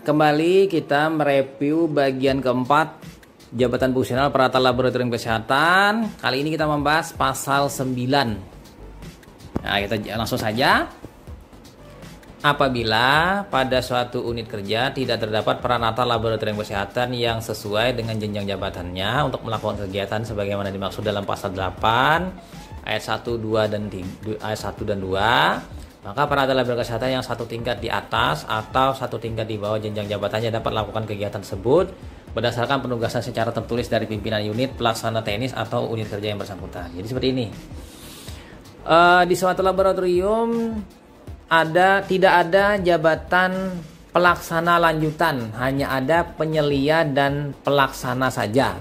Kembali kita mereview bagian keempat jabatan fungsional peralatan laboratorium kesehatan. Kali ini kita membahas pasal 9. Nah, kita langsung saja. Apabila pada suatu unit kerja tidak terdapat peralatan laboratorium kesehatan yang sesuai dengan jenjang jabatannya untuk melakukan kegiatan sebagaimana dimaksud dalam pasal 8 ayat 1, 2 dan 3, ayat 1 dan 2, maka peralatan laboratorium kesehatan yang satu tingkat di atas atau satu tingkat di bawah jenjang jabatannya dapat melakukan kegiatan tersebut berdasarkan penugasan secara tertulis dari pimpinan unit, pelaksana teknis atau unit kerja yang bersangkutan. Jadi seperti ini. Di suatu laboratorium tidak ada jabatan pelaksana lanjutan, hanya ada penyelia dan pelaksana saja.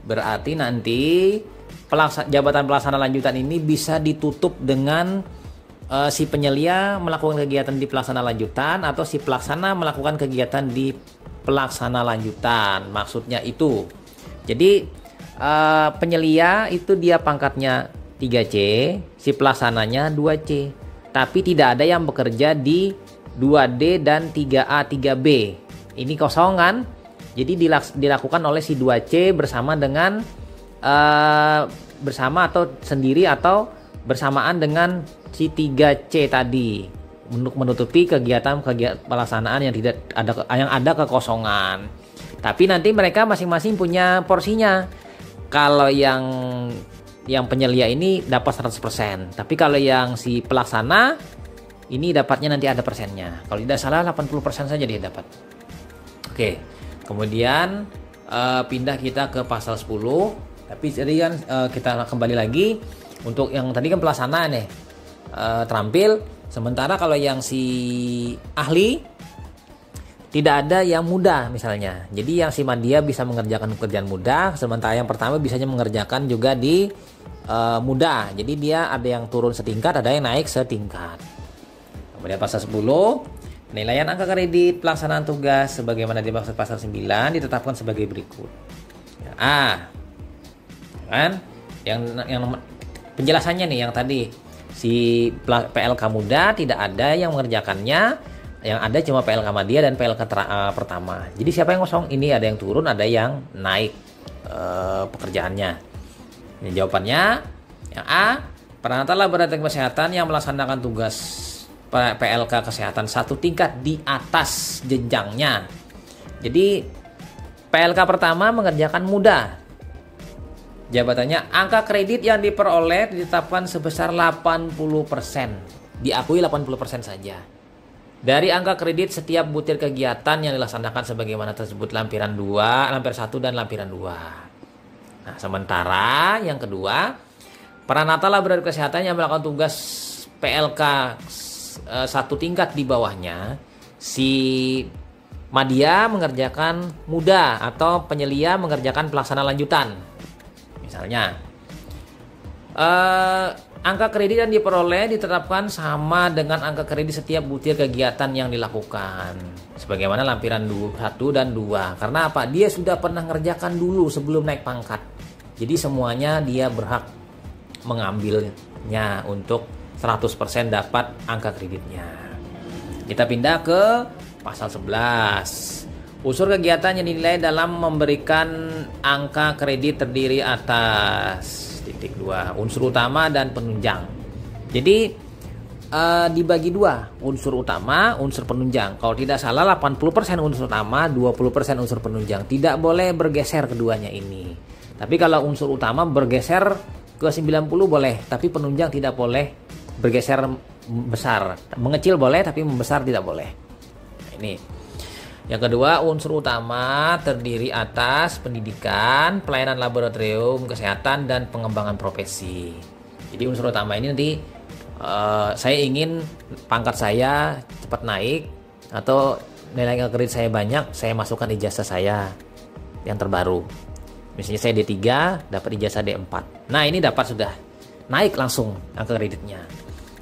Berarti nanti jabatan pelaksana lanjutan ini bisa ditutup dengan si penyelia melakukan kegiatan di pelaksana lanjutan atau si pelaksana melakukan kegiatan di pelaksana lanjutan. Maksudnya itu. Jadi penyelia itu dia pangkatnya 3C, si pelaksananya 2C. Tapi tidak ada yang bekerja di 2D dan 3A, 3B. Ini kosongan. Jadi dilakukan oleh si 2C bersama dengan bersama atau sendiri atau bersamaan dengan si 3C tadi untuk menutupi kegiatan pelaksanaan yang ada kekosongan. Tapi nanti mereka masing-masing punya porsinya. Kalau yang penyelia ini dapat 100%. Tapi kalau yang si pelaksana ini dapatnya nanti ada persennya. Kalau tidak salah 80% saja dia dapat. Oke. Kemudian pindah kita ke pasal 10. Tapi jadi kan kita kembali lagi untuk yang tadi kan pelaksana nih terampil. Sementara kalau yang si ahli tidak ada yang mudah misalnya. Jadi yang si Madya bisa mengerjakan pekerjaan mudah, sementara yang pertama bisanya mengerjakan juga di mudah. Jadi dia ada yang turun setingkat, ada yang naik setingkat. Kemudian pasal 10, penilaian angka kredit pelaksanaan tugas sebagaimana dimaksud pasal 9 ditetapkan sebagai berikut. Kan? Yang penjelasannya nih yang tadi si PLK muda tidak ada yang mengerjakannya, yang ada cuma PLK Madya dan PLK pertama. Jadi siapa yang kosong? Ini ada yang turun, ada yang naik pekerjaannya. Ini jawabannya yang A, peralatan laboratorium kesehatan yang melaksanakan tugas PLK kesehatan satu tingkat di atas jenjangnya. Jadi PLK pertama mengerjakan mudah. Jabatannya angka kredit yang diperoleh ditetapkan sebesar 80%. Diakui 80% saja. Dari angka kredit setiap butir kegiatan yang dilaksanakan sebagaimana tersebut lampiran 2, lampiran 1 dan lampiran 2. Nah, sementara yang kedua, peralatan laboratorium kesehatan yang melakukan tugas PLK satu tingkat di bawahnya, si Madya mengerjakan mudah atau penyelia mengerjakan pelaksana lanjutan. Misalnya, angka kredit yang diperoleh ditetapkan sama dengan angka kredit setiap butir kegiatan yang dilakukan. Sebagaimana lampiran 1 dan 2. Karena apa? Dia sudah pernah ngerjakan dulu sebelum naik pangkat. Jadi semuanya dia berhak mengambilnya untuk 100% dapat angka kreditnya. Kita pindah ke pasal 11. Unsur kegiatan yang dinilai dalam memberikan angka kredit terdiri atas titik 2, unsur utama dan penunjang. Jadi dibagi dua, unsur utama, unsur penunjang. Kalau tidak salah 80% unsur utama, 20% unsur penunjang. Tidak boleh bergeser keduanya ini. Tapi kalau unsur utama bergeser ke 90 boleh, tapi penunjang tidak boleh bergeser besar. Mengecil boleh, tapi membesar tidak boleh. Nah, ini. Yang kedua, unsur utama terdiri atas pendidikan, pelayanan laboratorium kesehatan, dan pengembangan profesi. Jadi unsur utama ini nanti saya ingin pangkat saya cepat naik atau nilai kredit saya banyak, saya masukkan ijazah saya yang terbaru. Misalnya saya D3, dapat ijazah D4. Nah, ini dapat sudah naik langsung angka kreditnya.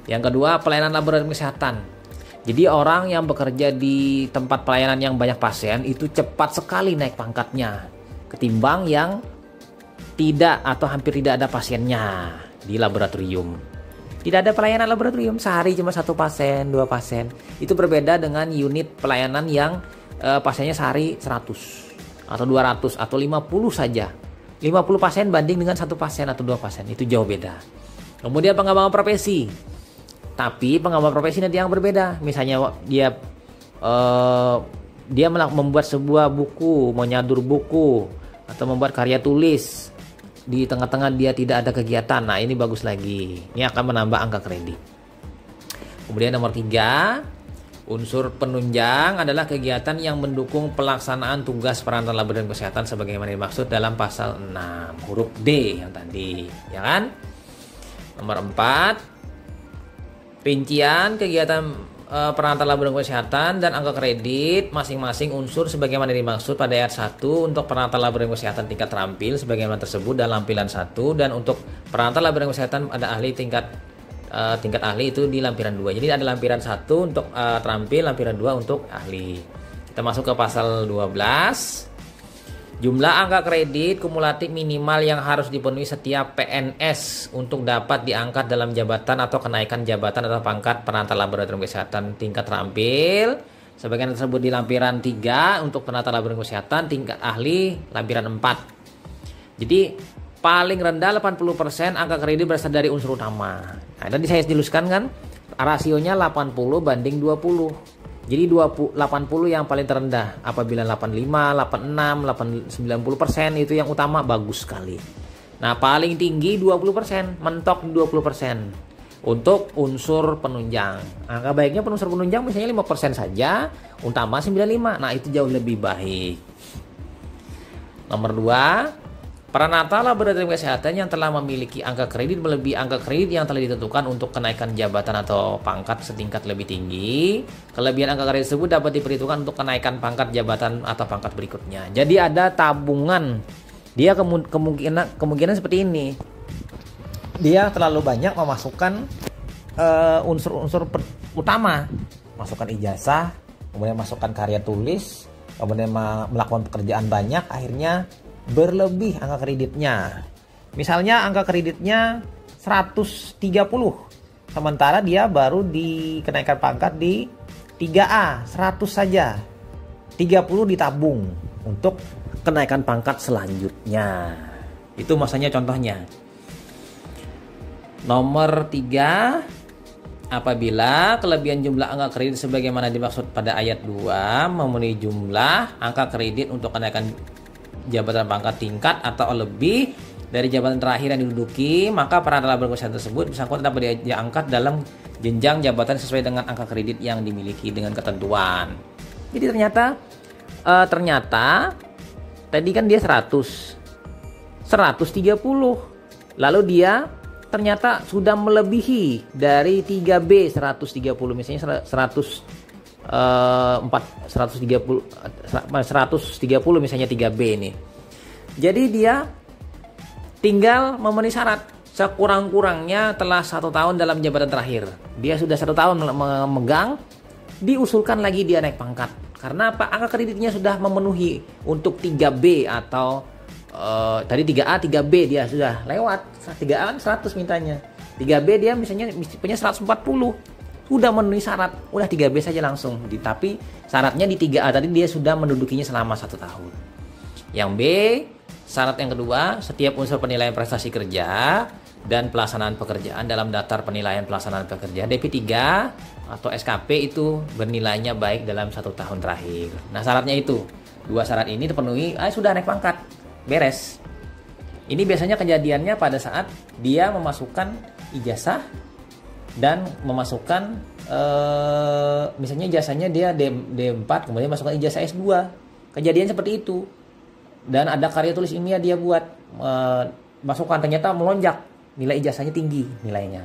Yang kedua, pelayanan laboratorium kesehatan. Jadi orang yang bekerja di tempat pelayanan yang banyak pasien itu cepat sekali naik pangkatnya ketimbang yang tidak atau hampir tidak ada pasiennya di laboratorium. Tidak ada pelayanan laboratorium, sehari cuma 1 pasien, 2 pasien. Itu berbeda dengan unit pelayanan yang pasiennya sehari 100 atau 200 atau 50 saja. 50 pasien banding dengan 1 pasien atau 2 pasien, itu jauh beda. Kemudian pengembangan profesi. Tapi pengembangan profesi nanti yang berbeda. Misalnya dia membuat sebuah buku, menyadur buku atau membuat karya tulis. Di tengah-tengah dia tidak ada kegiatan. Nah, ini bagus lagi. Ini akan menambah angka kredit. Kemudian nomor 3, unsur penunjang adalah kegiatan yang mendukung pelaksanaan tugas peralatan laboratorium kesehatan sebagaimana dimaksud dalam pasal 6 huruf D yang tadi, ya kan? Nomor 4, rincian kegiatan peralatan laboratorium kesehatan dan angka kredit masing-masing unsur sebagaimana dimaksud pada ayat 1 untuk peralatan laboratorium kesehatan tingkat terampil sebagaimana tersebut dalam lampiran 1, dan untuk peralatan laboratorium kesehatan ada ahli tingkat ahli itu di lampiran 2. Jadi ada lampiran 1 untuk terampil, lampiran 2 untuk ahli. Kita masuk ke pasal 12. Jumlah angka kredit kumulatif minimal yang harus dipenuhi setiap PNS untuk dapat diangkat dalam jabatan atau kenaikan jabatan atau pangkat penata laboratorium kesehatan tingkat terampil sebagaimana tersebut di lampiran 3 untuk penata laboratorium kesehatan tingkat ahli lampiran 4. Jadi paling rendah 80% angka kredit berasal dari unsur utama. Nah, tadi saya tuliskan kan rasionya 80 banding 20. Jadi 80 yang paling terendah. Apabila 85, 86, 90% itu yang utama, bagus sekali. Nah, paling tinggi 20%, mentok 20% untuk unsur penunjang. Angka baiknya unsur penunjang misalnya 5% saja, utama 95. Nah, itu jauh lebih baik. Nomor 2, Pranata laboratorium kesehatan yang telah memiliki angka kredit melebihi angka kredit yang telah ditentukan untuk kenaikan jabatan atau pangkat setingkat lebih tinggi. Kelebihan angka kredit tersebut dapat diperhitungkan untuk kenaikan pangkat jabatan atau pangkat berikutnya. Jadi ada tabungan. Dia kemungkinan seperti ini. Dia terlalu banyak memasukkan unsur-unsur utama. Masukkan ijazah, kemudian masukkan karya tulis, kemudian melakukan pekerjaan banyak, akhirnya berlebih angka kreditnya. Misalnya angka kreditnya 130, sementara dia baru dikenaikan pangkat di 3A, 100 saja. 30 ditabung untuk kenaikan pangkat selanjutnya. Itu maksudnya contohnya. Nomor 3, apabila kelebihan jumlah angka kredit sebagaimana dimaksud pada ayat 2 memenuhi jumlah angka kredit untuk kenaikan jabatan pangkat tingkat atau lebih dari jabatan terakhir yang diduduki, maka peralatan laboratorium kesehatan tersebut bersangkutan dapat diangkat dalam jenjang jabatan sesuai dengan angka kredit yang dimiliki dengan ketentuan. Jadi ternyata tadi kan dia 130, lalu dia ternyata sudah melebihi dari 3B 130, misalnya 130 misalnya 3B ini. Jadi dia tinggal memenuhi syarat sekurang-kurangnya telah 1 tahun dalam jabatan terakhir. Dia sudah 1 tahun memegang, diusulkan lagi dia naik pangkat. Karena apa? Angka kreditnya sudah memenuhi untuk 3B atau tadi 3A, 3B dia sudah lewat. 3A kan 100 mintanya. 3B dia misalnya punya 140. Udah memenuhi syarat, udah 3B saja langsung. Tapi syaratnya di 3A tadi dia sudah mendudukinya selama 1 tahun. Yang B, syarat yang kedua, setiap unsur penilaian prestasi kerja dan pelaksanaan pekerjaan dalam daftar penilaian pelaksanaan pekerjaan DP3 atau SKP itu bernilainya baik dalam 1 tahun terakhir. Nah, syaratnya itu, 2 syarat ini terpenuhi, sudah naik pangkat, beres. Ini biasanya kejadiannya pada saat dia memasukkan ijazah dan memasukkan misalnya ijazahnya dia D4 kemudian masukkan ijazah S2. Kejadian seperti itu. Dan ada karya tulis ilmiah dia buat masukkan, ternyata melonjak, nilai ijazahnya tinggi nilainya.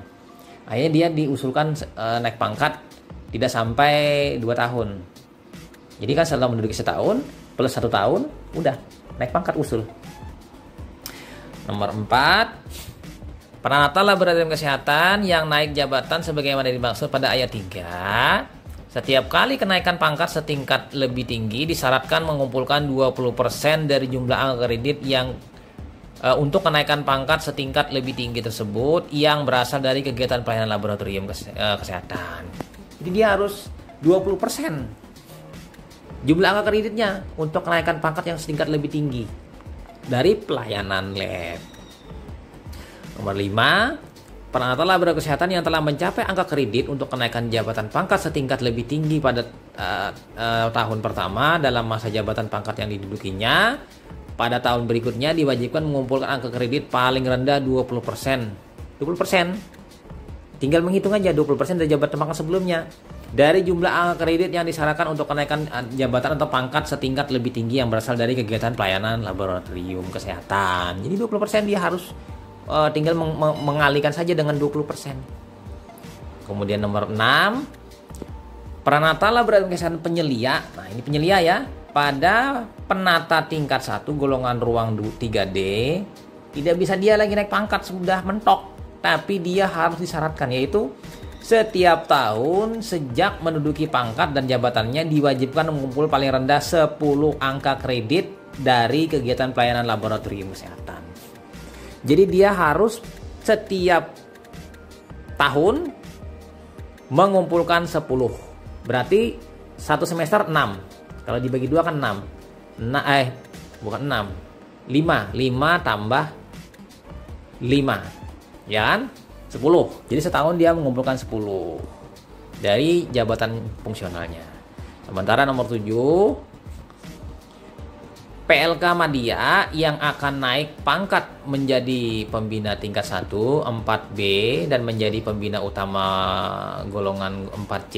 Akhirnya dia diusulkan naik pangkat tidak sampai 2 tahun. Jadi kan setelah menduduki 1 tahun plus 1 tahun udah naik pangkat usul. Nomor 4, Penata laboratorium kesehatan yang naik jabatan sebagaimana dimaksud pada ayat 3, setiap kali kenaikan pangkat setingkat lebih tinggi disyaratkan mengumpulkan 20% dari jumlah angka kredit yang untuk kenaikan pangkat setingkat lebih tinggi tersebut yang berasal dari kegiatan pelayanan laboratorium kesehatan. Jadi dia harus 20% jumlah angka kreditnya untuk kenaikan pangkat yang setingkat lebih tinggi dari pelayanan lab. Nomor 5, penata laboratorium kesehatan yang telah mencapai angka kredit untuk kenaikan jabatan pangkat setingkat lebih tinggi pada tahun pertama dalam masa jabatan pangkat yang didudukinya, pada tahun berikutnya diwajibkan mengumpulkan angka kredit paling rendah 20%. 20%. Tinggal menghitung aja 20% dari jabatan pangkat sebelumnya dari jumlah angka kredit yang disyaratkan untuk kenaikan jabatan atau pangkat setingkat lebih tinggi yang berasal dari kegiatan pelayanan laboratorium kesehatan. Jadi 20% dia harus tinggal mengalihkan saja dengan 20%. Kemudian nomor 6, penata laboratorium kesehatan penyelia. Nah, ini penyelia ya. Pada penata tingkat 1 golongan ruang 3D, tidak bisa dia lagi naik pangkat, sudah mentok. Tapi dia harus disyaratkan, yaitu setiap tahun sejak menduduki pangkat dan jabatannya diwajibkan mengumpul paling rendah 10 angka kredit dari kegiatan pelayanan laboratorium kesehatan. Jadi dia harus setiap tahun mengumpulkan 10. Berarti satu semester 6. Kalau dibagi 2 kan 6. Bukan 6. 5 tambah 5. Ya kan? 10. Jadi setahun dia mengumpulkan 10 dari jabatan fungsionalnya. Sementara nomor 7, PLK Madya yang akan naik pangkat menjadi pembina tingkat 1 4B dan menjadi pembina utama golongan 4C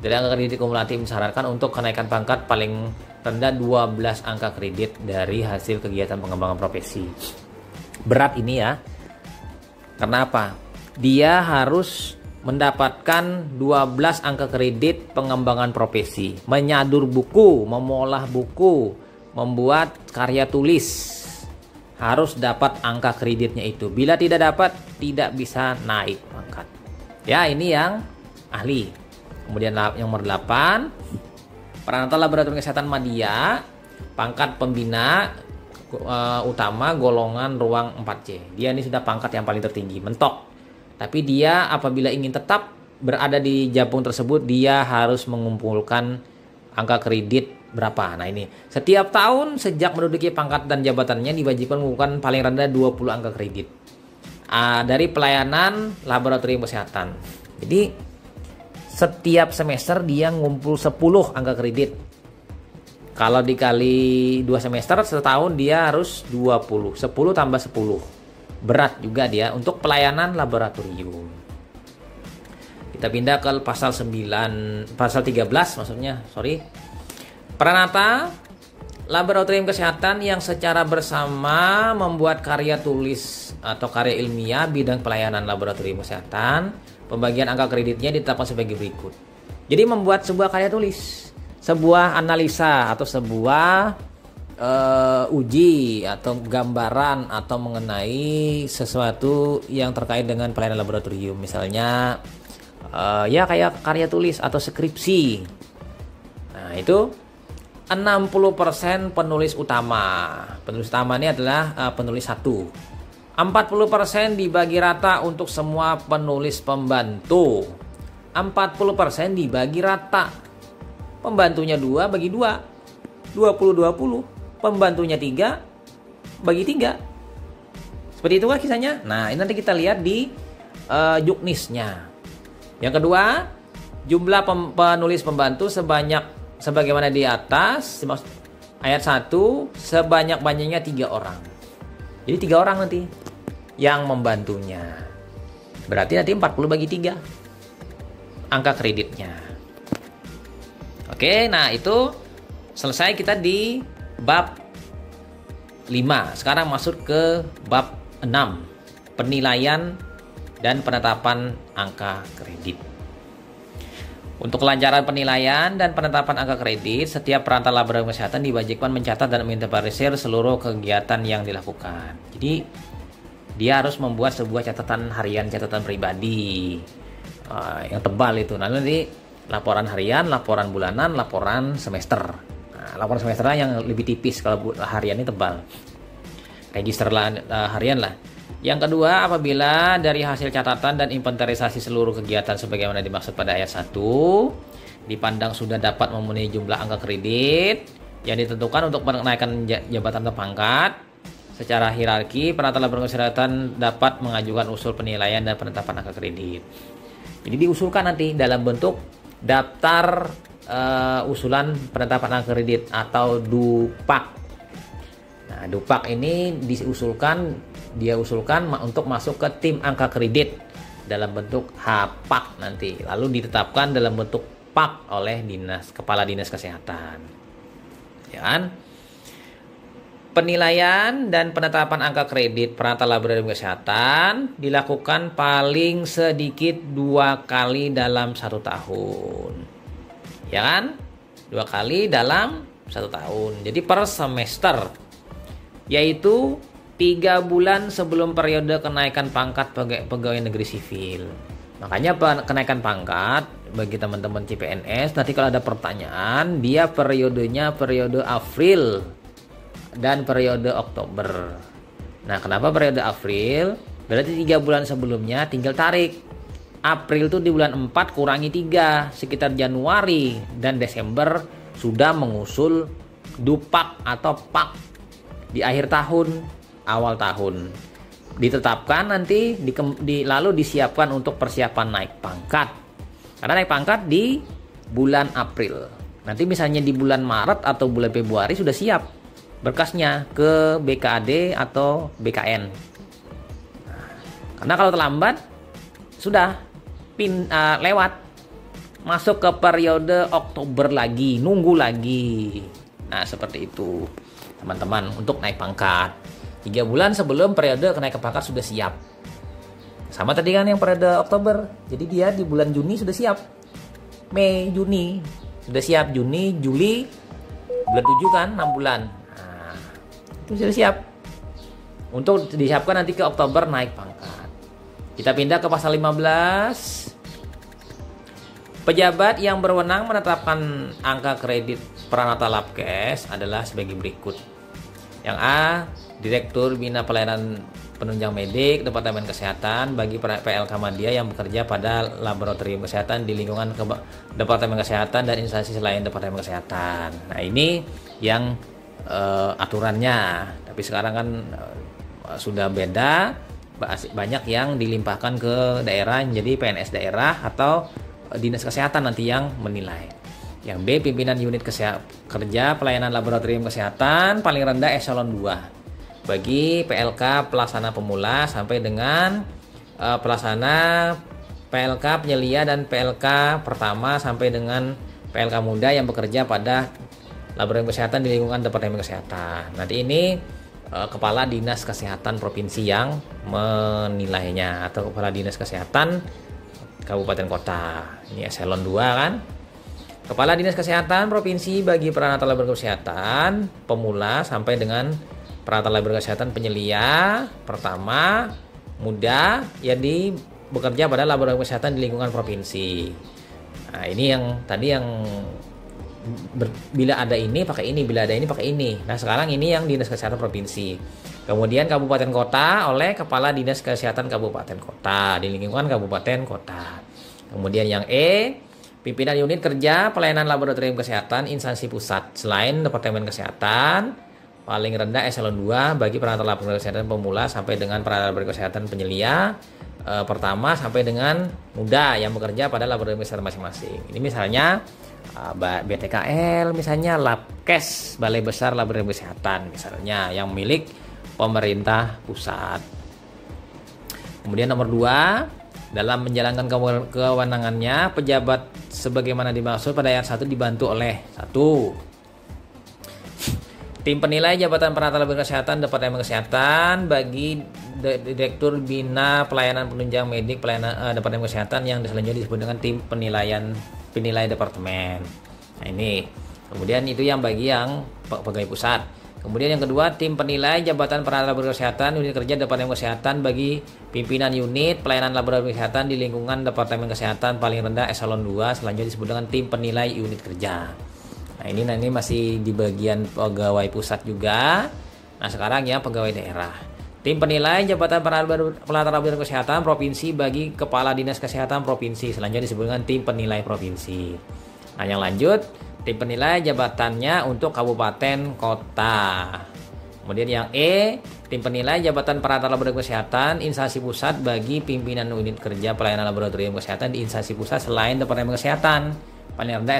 dari angka kredit kumulatif disyaratkan untuk kenaikan pangkat paling rendah 12 angka kredit dari hasil kegiatan pengembangan profesi. Berat ini ya. Kenapa? Dia harus mendapatkan 12 angka kredit pengembangan profesi, menyadur buku, memolah buku, membuat karya tulis. Harus dapat angka kreditnya itu. Bila tidak dapat, tidak bisa naik pangkat. Ya, ini yang ahli. Kemudian yang nomor 8, penata laboratorium kesehatan Madya, pangkat pembina utama golongan ruang 4C. Dia ini sudah pangkat yang paling tertinggi, mentok. Tapi dia apabila ingin tetap berada di jabung tersebut, dia harus mengumpulkan angka kredit berapa. Nah ini, setiap tahun sejak menduduki pangkat dan jabatannya diwajibkan mengumpulkan paling rendah 20 angka kredit dari pelayanan laboratorium kesehatan. Jadi setiap semester dia ngumpul 10 angka kredit. Kalau dikali 2 semester setahun dia harus 20. 10 tambah 10. Berat juga dia untuk pelayanan laboratorium. Kita pindah ke pasal 13 maksudnya, sorry. Penata laboratorium kesehatan yang secara bersama membuat karya tulis atau karya ilmiah bidang pelayanan laboratorium kesehatan, pembagian angka kreditnya ditetapkan sebagai berikut. Jadi membuat sebuah karya tulis, sebuah analisa atau sebuah uji atau gambaran atau mengenai sesuatu yang terkait dengan pelayanan laboratorium, misalnya ya kayak karya tulis atau skripsi. Nah itu 60% penulis utama. Penulis utama ini adalah penulis 1. 40% dibagi rata untuk semua penulis pembantu. 40% dibagi rata. Pembantunya 2 bagi 2. 20-20. Pembantunya 3 bagi 3. Seperti itu kan kisahnya. Nah, ini nanti kita lihat di juknisnya. Yang kedua, jumlah penulis pembantu sebagaimana di atas, ayat 1, sebanyak-banyaknya 3 orang. Jadi 3 orang nanti yang membantunya. Berarti nanti 40 bagi 3 angka kreditnya. Oke, nah itu selesai kita di bab 5. Sekarang masuk ke bab 6, penilaian dan penetapan angka kredit. Untuk kelancaran penilaian dan penetapan angka kredit, setiap perantara laboratorium kesehatan diwajibkan mencatat dan menginventarisir seluruh kegiatan yang dilakukan. Jadi, dia harus membuat sebuah catatan harian, catatan pribadi yang tebal itu. Nanti laporan harian, laporan bulanan, laporan semester. Nah, laporan semesternya yang lebih tipis, kalau harian ini tebal. Register harian lah. Yang kedua, apabila dari hasil catatan dan inventarisasi seluruh kegiatan sebagaimana dimaksud pada ayat 1, dipandang sudah dapat memenuhi jumlah angka kredit yang ditentukan untuk menaikkan jabatan atau pangkat. Secara hierarki, penata labor kesehatan dapat mengajukan usul penilaian dan penetapan angka kredit. Jadi diusulkan nanti dalam bentuk daftar usulan penetapan angka kredit atau DUPAK. Nah, DUPAK ini dia usulkan untuk masuk ke tim angka kredit dalam bentuk HPAK nanti, lalu ditetapkan dalam bentuk PAK oleh kepala dinas kesehatan, ya kan? Penilaian dan penetapan angka kredit penata laboratorium kesehatan dilakukan paling sedikit 2 kali dalam 1 tahun, ya kan? 2 kali dalam 1 tahun. Jadi per semester, yaitu 3 bulan sebelum periode kenaikan pangkat pegawai negeri sipil. Makanya kenaikan pangkat bagi teman-teman CPNS nanti kalau ada pertanyaan, dia periodenya periode April dan periode Oktober. Nah, kenapa periode April? Berarti 3 bulan sebelumnya tinggal tarik. April itu di bulan 4 kurangi 3, sekitar Januari dan Desember sudah mengusul DUPAK atau PAK di akhir tahun, awal tahun. Ditetapkan nanti lalu disiapkan untuk persiapan naik pangkat. Karena naik pangkat di bulan April. Nanti misalnya di bulan Maret atau bulan Februari sudah siap berkasnya ke BKAD atau BKN. Karena kalau terlambat sudah lewat, masuk ke periode Oktober lagi, nunggu lagi. Nah, seperti itu teman-teman untuk naik pangkat. 3 bulan sebelum periode kenaikan pangkat sudah siap. Sama tadi kan yang periode Oktober. Jadi dia di bulan Juni sudah siap. Mei, Juni sudah siap. Juni, Juli, bulan 7 kan 6 bulan. Nah, itu sudah siap. Untuk disiapkan nanti ke Oktober naik pangkat. Kita pindah ke pasal 15. Pejabat yang berwenang menetapkan angka kredit Pranata Labkes adalah sebagai berikut. Yang A, Direktur Bina Pelayanan Penunjang Medik Departemen Kesehatan bagi PLK Madya yang bekerja pada laboratorium kesehatan di lingkungan Departemen Kesehatan dan instansi selain Departemen Kesehatan. Nah, ini yang aturannya. Tapi sekarang kan sudah beda, banyak yang dilimpahkan ke daerah jadi PNS daerah atau dinas kesehatan nanti yang menilai. Yang B, pimpinan unit kerja pelayanan laboratorium kesehatan paling rendah eselon 2 bagi PLK pelaksana pemula sampai dengan pelaksana PLK penyelia dan PLK pertama sampai dengan PLK muda yang bekerja pada laboratorium kesehatan di lingkungan Departemen Kesehatan. Nanti ini kepala dinas kesehatan provinsi yang menilainya atau kepala dinas kesehatan kabupaten kota. Ini eselon 2 kan. Kepala Dinas Kesehatan Provinsi bagi peralatan laboratorium kesehatan pemula sampai dengan peralatan laboratorium kesehatan penyelia pertama muda yang bekerja pada laboratorium kesehatan di lingkungan provinsi. Nah, ini yang tadi yang bila ada ini pakai ini, bila ada ini pakai ini. Nah, sekarang ini yang Dinas Kesehatan Provinsi. Kemudian kabupaten kota oleh Kepala Dinas Kesehatan Kabupaten Kota di lingkungan kabupaten kota. Kemudian yang E, pimpinan unit kerja pelayanan laboratorium kesehatan instansi pusat selain Departemen Kesehatan paling rendah eselon 2 bagi peralatan laboratorium kesehatan pemula sampai dengan peralatan laboratorium kesehatan penyelia pertama sampai dengan muda yang bekerja pada laboratorium kesehatan masing-masing. Ini misalnya BTKL, misalnya Labkes, Balai Besar Laboratorium Kesehatan misalnya yang milik pemerintah pusat. Kemudian nomor 2, dalam menjalankan kewenangannya, pejabat sebagaimana dimaksud pada ayat 1 dibantu oleh 1. Tim penilai Jabatan Penata Laboratorium Kesehatan Departemen Kesehatan bagi Direktur Bina Pelayanan Penunjang Medik Departemen Kesehatan yang selanjutnya disebut dengan tim penilai departemen. Nah, ini. Kemudian itu yang bagi yang pegawai pusat. Kemudian yang kedua, tim penilai Jabatan Penata Laboratorium Kesehatan unit kerja Departemen Kesehatan bagi pimpinan unit pelayanan laboratorium kesehatan di lingkungan Departemen Kesehatan paling rendah eselon 2 selanjutnya disebut dengan tim penilai unit kerja. Nah, ini masih di bagian pegawai pusat juga. Nah, sekarang ya pegawai daerah. Tim penilai Jabatan Penata Laboratorium Kesehatan Provinsi bagi Kepala Dinas Kesehatan Provinsi selanjutnya disebut dengan tim penilai provinsi. Nah, yang lanjut, tim penilai jabatannya untuk kabupaten kota. Kemudian yang E, tim penilai jabatan peralatan laboratorium kesehatan instansi pusat bagi pimpinan unit kerja pelayanan laboratorium kesehatan di instansi pusat selain Departemen Kesehatan. Paling rendah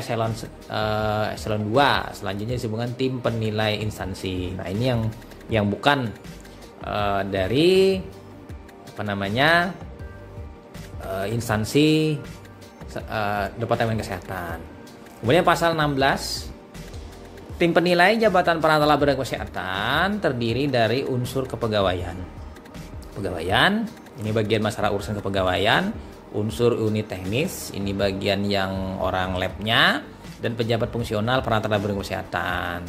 eselon 2. Selanjutnya disebutkan tim penilai instansi. Nah, ini yang bukan dari instansi Departemen Kesehatan. Kemudian pasal 16, tim penilai jabatan peralatan laboratorium kesehatan terdiri dari unsur kepegawaian. Pegawaian, ini bagian masalah urusan kepegawaian, unsur unit teknis, ini bagian yang orang labnya, dan pejabat fungsional peralatan laboratorium kesehatan.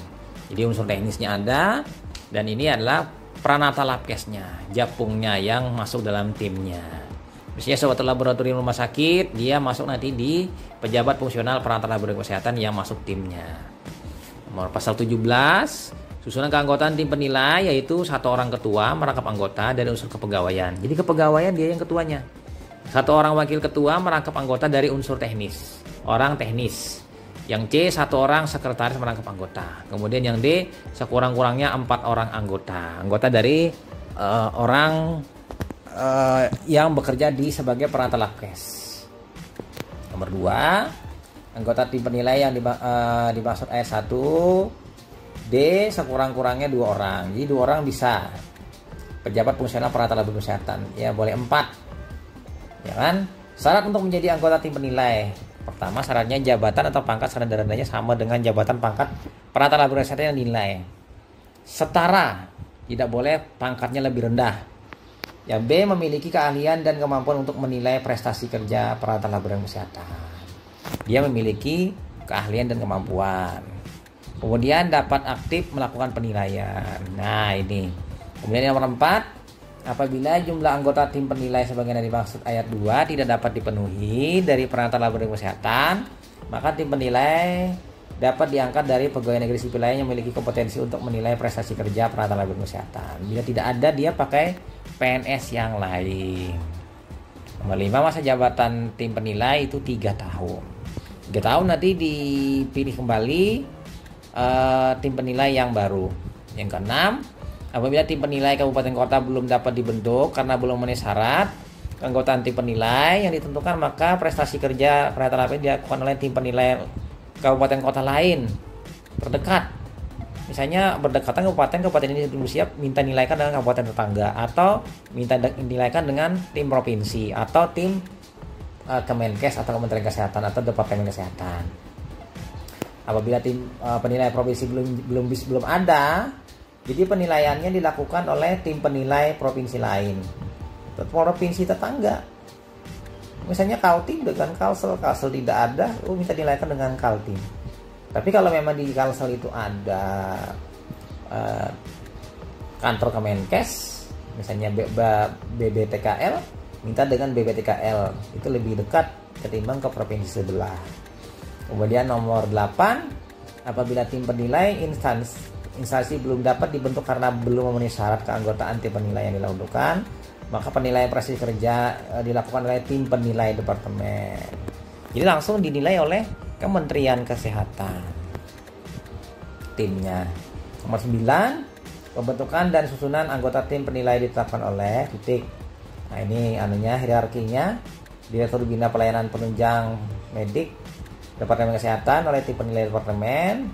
Jadi unsur teknisnya ada, dan ini adalah Pranata Labkesnya, japungnya yang masuk dalam timnya. Misalnya suatu laboratorium rumah sakit, dia masuk nanti di pejabat fungsional peralatan laboratorium kesehatan yang masuk timnya. Nomor pasal 17, susunan keanggotaan tim penilai yaitu satu orang ketua merangkap anggota dari unsur kepegawaian. Jadi kepegawaian dia yang ketuanya. Satu orang wakil ketua merangkap anggota dari unsur teknis, orang teknis. Yang C, satu orang sekretaris merangkap anggota. Kemudian yang D, sekurang-kurangnya 4 orang anggota. Anggota dari orang yang bekerja sebagai peralatan labkes. Nomor 2, anggota tim penilai yang dimaksud ayat 1 D, sekurang-kurangnya 2 orang. Jadi 2 orang bisa. Pejabat fungsional peralatan laboratorium kesehatan, ya boleh 4. Ya kan? Syarat untuk menjadi anggota tim penilai. Pertama, syaratnya jabatan atau pangkat serendah-rendahnya sama dengan jabatan pangkat peralatan laboratorium kesehatan yang dinilai. Setara, tidak boleh pangkatnya lebih rendah. Yang B, memiliki keahlian dan kemampuan untuk menilai prestasi kerja peralatan laboratorium kesehatan. Dia memiliki keahlian dan kemampuan. Kemudian dapat aktif melakukan penilaian. Nah, ini. Kemudian yang nomor 4, apabila jumlah anggota tim penilai sebagaimana dimaksud ayat 2 tidak dapat dipenuhi dari peralatan laboratorium kesehatan, maka tim penilai dapat diangkat dari pegawai negeri sipil lain yang memiliki kompetensi untuk menilai prestasi kerja peralatan laboratorium kesehatan. Bila tidak ada, dia pakai PNS yang lain. Nomor 5, masa jabatan tim penilai itu 3 tahun. 3 tahun nanti dipilih kembali tim penilai yang baru. Yang keenam, apabila tim penilai kabupaten kota belum dapat dibentuk karena belum memenuhi syarat keanggotaan tim penilai yang ditentukan, maka prestasi kerja peralatan laboratorium dilakukan oleh tim penilai kabupaten kota lain terdekat. Misalnya berdekatan kabupaten ini belum siap, minta nilaikan dengan kabupaten tetangga, atau minta nilaikan dengan tim provinsi atau tim Kemenkes atau Kementerian Kesehatan atau Departemen Kesehatan. Apabila tim penilai provinsi belum ada, jadi penilaiannya dilakukan oleh tim penilai provinsi lain, provinsi tetangga. Misalnya Kaltim dengan Kalsel tidak ada, minta nilaikan dengan Kaltim. Tapi kalau memang di Kalsel itu ada kantor Kemenkes, misalnya BBTKL, minta dengan BBTKL, itu lebih dekat ketimbang ke provinsi sebelah. Kemudian nomor 8, apabila tim penilai instansi belum dapat dibentuk karena belum memenuhi syarat keanggotaan tim penilai yang dilakukan, maka penilaian prestasi kerja dilakukan oleh tim penilai departemen. Jadi langsung dinilai oleh Kementerian Kesehatan timnya. Nomor 9, pembentukan dan susunan anggota tim penilai ditetapkan oleh titik. Nah, ini hierarkinya. Direktur Bina Pelayanan Penunjang Medik Departemen Kesehatan oleh tim penilai departemen.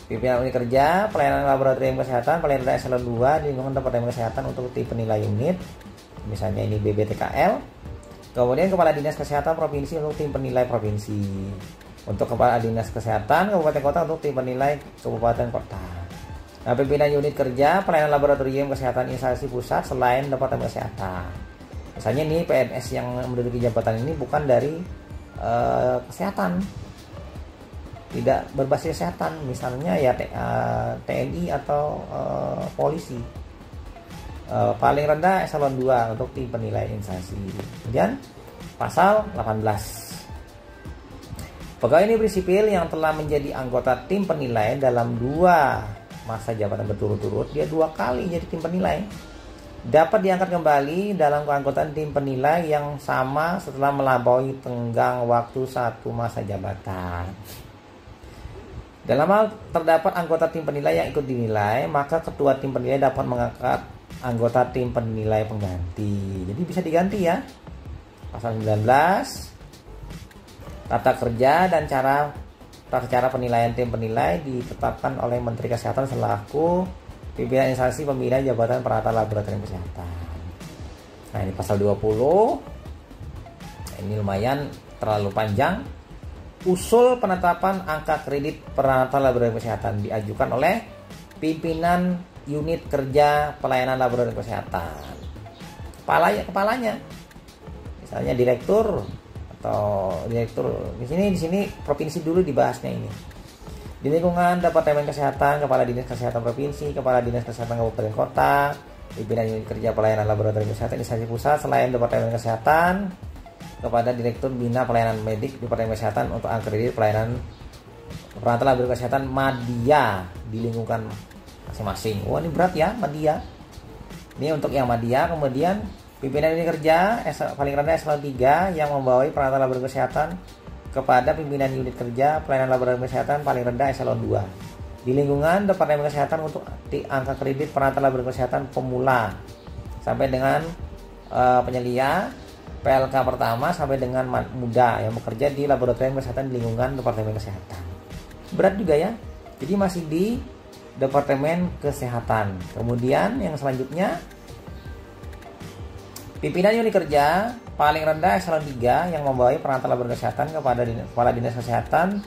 Pimpinan unit kerja pelayanan laboratorium kesehatan pelayanan eselon 2 di lingkungan Departemen Kesehatan untuk tim penilai unit, misalnya ini BBTKL. Kemudian Kepala Dinas Kesehatan Provinsi untuk tim penilai provinsi. Untuk Kepala Dinas Kesehatan Kabupaten Kota untuk tim penilai Kabupaten Kota. Nah, pimpinan unit kerja pelayanan laboratorium kesehatan instansi pusat selain Departemen Kesehatan. Misalnya ini PNS yang menduduki jabatan ini bukan dari kesehatan, tidak berbasis kesehatan, misalnya ya TNI atau polisi. Paling rendah eselon 2 untuk tim penilai instansi. Kemudian pasal 18, pegawai negeri sipil yang telah menjadi anggota tim penilai dalam 2 masa jabatan berturut-turut, dia 2 kali jadi tim penilai, dapat diangkat kembali dalam keanggotaan tim penilai yang sama setelah melampaui tenggang waktu 1 masa jabatan. Dalam hal terdapat anggota tim penilai yang ikut dinilai, maka ketua tim penilai dapat mengangkat anggota tim penilai pengganti. Jadi bisa diganti ya. Pasal 19, tata kerja dan cara penilaian tim penilai ditetapkan oleh Menteri Kesehatan selaku pimpinan instansi pemilihan jabatan peralatan laboratorium kesehatan. Nah, ini pasal 20. Ini lumayan terlalu panjang. Usul penetapan angka kredit peralatan laboratorium kesehatan diajukan oleh pimpinan unit kerja pelayanan laboratorium kesehatan. Kepalanya. Misalnya direktur atau direktur di sini provinsi dulu dibahasnya ini. Di lingkungan Departemen Kesehatan, Kepala Dinas Kesehatan Provinsi, Kepala Dinas Kesehatan Kabupaten Kota, pimpinan unit kerja pelayanan laboratorium kesehatan instansi pusat selain Departemen Kesehatan, kepada Direktur Bina Pelayanan Medik Departemen Kesehatan untuk angka kredit pelayanan peralatan laboratorium kesehatan madya di lingkungan masing-masing. Wah, ini berat ya, madya. Ini untuk yang madya. Kemudian pimpinan unit kerja paling rendah eselon 3 yang membawahi peralatan laboratorium kesehatan kepada pimpinan unit kerja pelayanan laboratorium kesehatan paling rendah eselon 2 di lingkungan Departemen Kesehatan untuk angka kredit peralatan laboratorium kesehatan pemula sampai dengan penyelia PLK pertama sampai dengan muda yang bekerja di laboratorium kesehatan di lingkungan Departemen Kesehatan. Berat juga ya. Jadi masih di Departemen Kesehatan. Kemudian yang selanjutnya, pimpinan unit kerja paling rendah eselon 3 yang membawahi peralatan laboratorium kesehatan kepada Kepala Dinas Kesehatan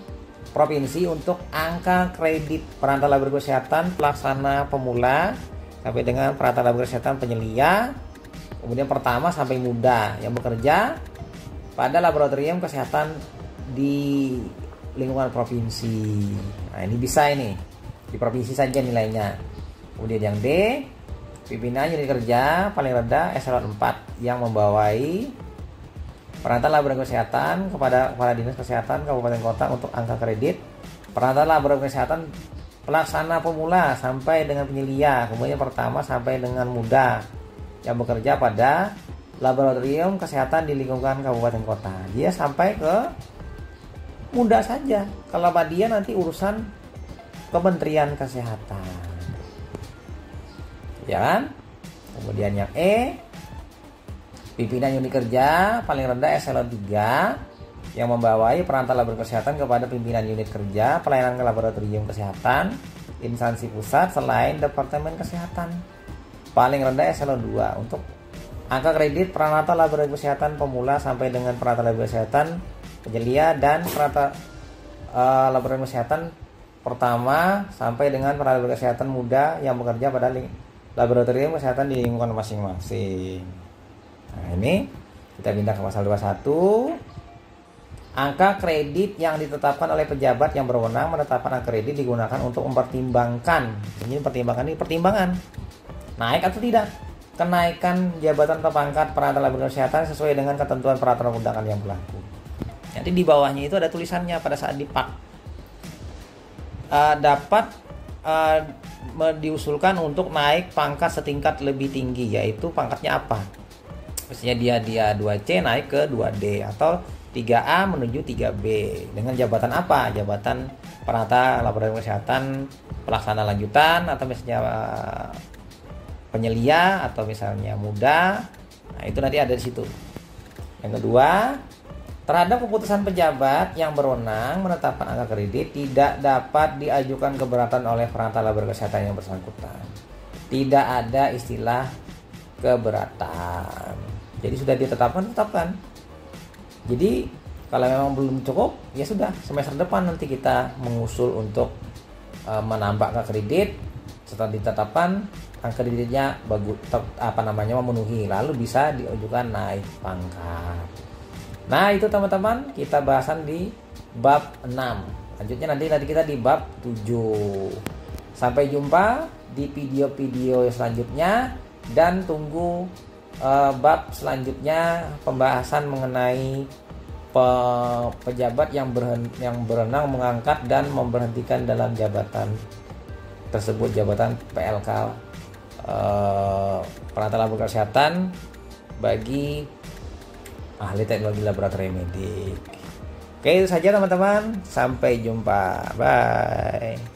Provinsi untuk angka kredit peralatan laboratorium kesehatan pelaksana pemula sampai dengan peralatan laboratorium kesehatan penyelia, kemudian pertama sampai muda yang bekerja pada laboratorium kesehatan di lingkungan provinsi. Nah, ini bisa ini di provinsi saja nilainya. Kemudian yang D, pimpinan unit kerja paling rendah eselon 4 yang membawahi peralatan laboratorium kesehatan kepada Kepala Dinas Kesehatan Kabupaten Kota untuk angka kredit peralatan laboratorium kesehatan pelaksana pemula sampai dengan penyelia, kemudian pertama sampai dengan muda yang bekerja pada laboratorium kesehatan di lingkungan kabupaten kota. Dia sampai ke muda saja. Kalau dia nanti urusan Kementerian Kesehatan. Ya kan? Kemudian yang E, pimpinan unit kerja paling rendah eselon 3 yang membawahi peralatan laboratorium kesehatan kepada pimpinan unit kerja pelayanan laboratorium kesehatan instansi pusat selain Departemen Kesehatan. Paling rendah eselon 2 untuk angka kredit peralatan laboratorium kesehatan pemula sampai dengan peralatan laboratorium kesehatan penyelia dan peralatan laboratorium kesehatan pertama sampai dengan peralatan laboratorium kesehatan muda yang bekerja pada laboratorium kesehatan di lingkungan masing-masing. Nah, ini kita pindah ke pasal 21. Angka kredit yang ditetapkan oleh pejabat yang berwenang menetapkan angka kredit digunakan untuk mempertimbangkan. Ini pertimbangan naik atau tidak kenaikan jabatan atau pangkat peralatan laboratorium kesehatan sesuai dengan ketentuan peraturan undangan yang berlaku. Nanti di bawahnya itu ada tulisannya pada saat dipak dapat diusulkan untuk naik pangkat setingkat lebih tinggi, yaitu pangkatnya apa? Misalnya dia 2C naik ke 2D atau 3A menuju 3B dengan jabatan apa? Jabatan peralatan laboratorium kesehatan pelaksana lanjutan atau misalnya penyelia atau misalnya muda. Nah, itu nanti ada di situ. Yang kedua, terhadap keputusan pejabat yang berwenang menetapkan angka kredit tidak dapat diajukan keberatan oleh peralatan laboratorium kesehatan yang bersangkutan. Tidak ada istilah keberatan. Jadi sudah tetapkan. Jadi kalau memang belum cukup, ya sudah semester depan nanti kita mengusul untuk menambah angka kredit. Setelah ditetapkan angka kreditnya bagus, memenuhi, lalu bisa diajukan naik pangkat. Nah, itu teman-teman kita bahasan di bab 6. Lanjutnya nanti kita di bab 7. Sampai jumpa di video-video selanjutnya dan tunggu bab selanjutnya pembahasan mengenai pejabat yang berwenang mengangkat dan memberhentikan dalam jabatan tersebut, jabatan PLK peralatan laboratorium kesehatan bagi ahli teknologi laboratorium medik. Oke, itu saja teman-teman. Sampai jumpa. Bye.